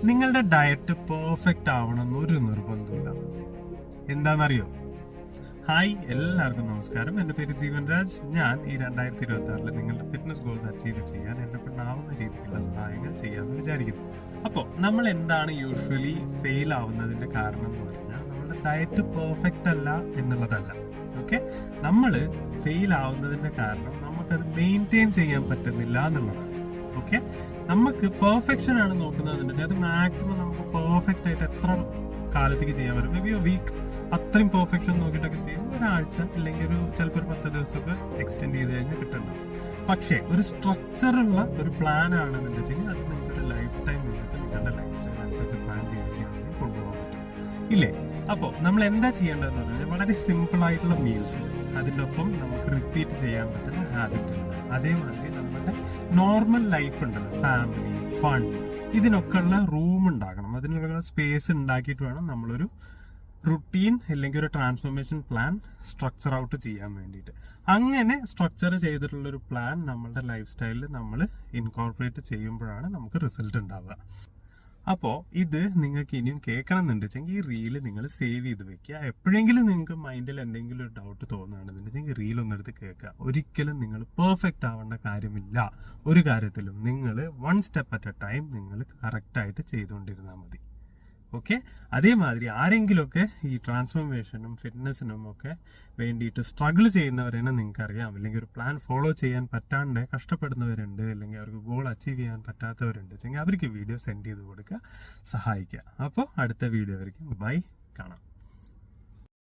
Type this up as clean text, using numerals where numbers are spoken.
നിങ്ങളുടെ diet perfect ആവണമെന്ന് ഒരു നിർബന്ധമില്ല. എന്താണെന്നറിയോ? ഹായ്, എല്ലാവർക്കും നമസ്കാരം. എൻ്റെ പേര് ജീവൻ രാജ്. ഞാൻ ഈ 2026 നിങ്ങളുടെ ഫിറ്റ്നസ് ഗോൾസ് അച്ചീവ് ചെയ്യാൻ എന്നെ കൊണ്ടാവുന്ന രീതിയിലുള്ള സഹായങ്ങൾ ചെയ്യാമെന്ന് വിചാരിക്കുന്നു. അപ്പോൾ നമ്മൾ എന്താണ് യൂഷ്വലി ഫെയിൽ ആവുന്നതിന്റെ കാരണം എന്ന് പറഞ്ഞാൽ നമ്മുടെ ഡയറ്റ് പെർഫെക്റ്റ് അല്ല എന്നുള്ളതല്ല. ഓക്കെ, നമ്മൾ ഫെയിൽ ആവുന്നതിന്റെ കാരണം നമുക്കത് മെയിൻറ്റെയിൻ ചെയ്യാൻ പറ്റുന്നില്ല എന്നുള്ളതാണ്. ഓക്കെ, നമുക്ക് പെർഫെക്ഷൻ ആണ് നോക്കുന്നതെന്നുണ്ടെങ്കിൽ അത് മാക്സിമം നമുക്ക് പെർഫെക്റ്റ് ആയിട്ട് എത്ര കാലത്തേക്ക് ചെയ്യാൻ പറ്റും. മേ ബി വീക്ക് അത്രയും പെർഫെക്ഷൻ നോക്കിയിട്ടൊക്കെ ചെയ്യുമ്പോൾ ഒരാഴ്ച അല്ലെങ്കിൽ ചിലപ്പോൾ ഒരു 10 ദിവസമൊക്കെ എക്സ്റ്റെൻഡ് ചെയ്ത് കഴിഞ്ഞാൽ കിട്ടുന്നുണ്ടാവും. പക്ഷേ ഒരു സ്ട്രക്ചറുള്ള ഒരു പ്ലാൻ ആണെന്നുണ്ടെങ്കിൽ അത് നിങ്ങൾക്ക് ഒരു ലൈഫ് ടൈം നിങ്ങൾക്ക് നിങ്ങളുടെ ലൈഫ് സ്റ്റൈൽ അനുസരിച്ച് പ്ലാൻ ചെയ്തിരിക്കുകയാണെങ്കിൽ കൊണ്ടുപോകാൻ പറ്റും, ഇല്ലേ? അപ്പോൾ നമ്മൾ എന്താ ചെയ്യേണ്ടതെന്ന് പറഞ്ഞാൽ വളരെ സിമ്പിൾ ആയിട്ടുള്ള മീൽസ്, അതിൻ്റെ ഒപ്പം നമുക്ക് റിപ്പീറ്റ് ചെയ്യാൻ പറ്റുന്ന ഹാബിറ്റുകൾ, അതേമാതിരി നമ്മുടെ നോർമൽ ലൈഫ് ഉണ്ടല്ലോ, ഫാമിലി, ഫൺ, ഇതിനൊക്കെ ഉള്ള റൂം ഉണ്ടാകണം. അതിനുള്ള സ്പേസ് ഉണ്ടാക്കിയിട്ട് വേണം നമ്മളൊരു റുട്ടീൻ അല്ലെങ്കിൽ ഒരു ട്രാൻസ്ഫോർമേഷൻ പ്ലാൻ സ്ട്രക്ചർ ഔട്ട് ചെയ്യാൻ വേണ്ടിയിട്ട്. അങ്ങനെ സ്ട്രക്ചർ ചെയ്തിട്ടുള്ള ഒരു പ്ലാൻ നമ്മളുടെ ലൈഫ് സ്റ്റൈലിൽ നമ്മൾ ഇൻകോർപ്പറേറ്റ് ചെയ്യുമ്പോഴാണ് നമുക്ക് റിസൾട്ട് ഉണ്ടാവുക. അപ്പോൾ ഇത് നിങ്ങൾക്ക് ഇനിയും കേൾക്കണം എന്നുണ്ടെങ്കിൽ ഈ റീല് നിങ്ങൾ സേവ് ചെയ്ത് വെക്കുക. എപ്പോഴെങ്കിലും നിങ്ങൾക്ക് മൈൻഡിൽ എന്തെങ്കിലും ഒരു ഡൗട്ട് തോന്നുകയാണെന്നുണ്ടെങ്കിൽ റീൽ ഒന്നെടുത്ത് കേൾക്കുക. ഒരിക്കലും നിങ്ങൾ പെർഫെക്റ്റ് ആവേണ്ട കാര്യമില്ല. ഒരു കാര്യത്തിലും നിങ്ങൾ 1 സ്റ്റെപ്പ് അറ്റ് എ ടൈം നിങ്ങൾ കറക്റ്റായിട്ട് ചെയ്തുകൊണ്ടിരുന്നാൽ മതി. ഓക്കെ, അതേമാതിരി ആരെങ്കിലുമൊക്കെ ഈ ട്രാൻസ്ഫോർമേഷനും ഫിറ്റ്നസിനും ഒക്കെ വേണ്ടിയിട്ട് സ്ട്രഗിൾ ചെയ്യുന്നവരെന്നെ നിങ്ങൾക്കറിയാം, അല്ലെങ്കിൽ ഒരു പ്ലാൻ ഫോളോ ചെയ്യാൻ പറ്റാണ്ട് കഷ്ടപ്പെടുന്നവരുണ്ട്, അല്ലെങ്കിൽ അവർക്ക് ഗോൾ അച്ചീവ് ചെയ്യാൻ പറ്റാത്തവരുണ്ട് വെച്ചെങ്കിൽ അവർക്ക് വീഡിയോ സെൻഡ് ചെയ്ത് കൊടുക്കുക, സഹായിക്കുക. അപ്പോൾ അടുത്ത വീഡിയോ വരയ്ക്കും. ബൈ, കാണാം.